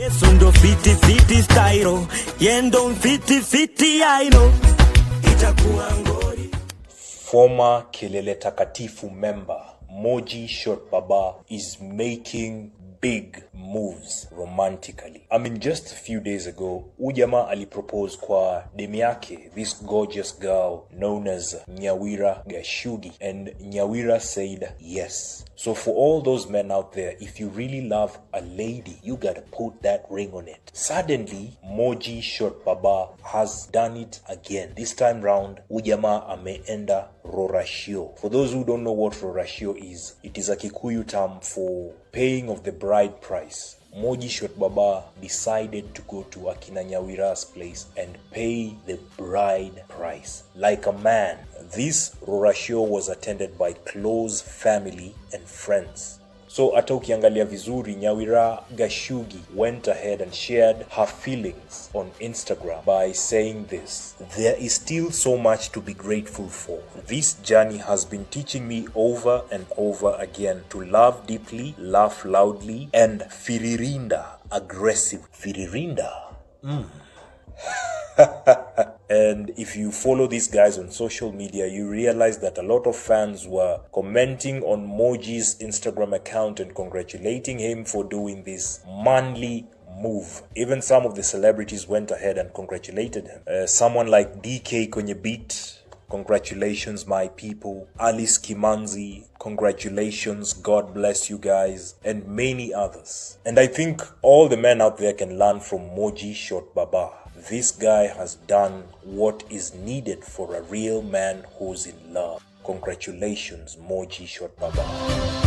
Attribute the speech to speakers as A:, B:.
A: Sundo fiti fiti styro, yendo fiti fiti aino, itakuwa ngori.
B: Former Kelele Takatifu member Moji Short Baba is making big moves romantically. I mean, just a few days ago, Ujama alipropose kwa demi yake, this gorgeous girl known as Nyawira Gashugi, and Nyawira said yes. So for all those men out there, if you really love a lady, you gotta put that ring on it. Suddenly, Moji Short Baba has done it again. This time round, Ujama ameenda Rorashio. For those who don't know what Rorashio is, it is a Kikuyu term for paying of the bride price. Moji Short Baba decided to go to Akina Nyawira's place and pay the bride price. Like a man, this Rorashio was attended by close family and friends. So hata ukiangalia vizuri, Nyawira Gashugi went ahead and shared her feelings on Instagram by saying this: "There is still so much to be grateful for. This journey has been teaching me over and over again to love deeply, laugh loudly, and firirinda aggressive." Firirinda? And if you follow these guys on social media, you realize that a lot of fans were commenting on Moji's Instagram account and congratulating him for doing this manly move. Even some of the celebrities went ahead and congratulated him. Someone like DK Kwenye Beat, congratulations my people. Alice Kimanzi, congratulations, God bless you guys, and many others. And I think all the men out there can learn from Moji Short Baba. This guy has done what is needed for a real man who's in love. Congratulations, Moji Short Baba.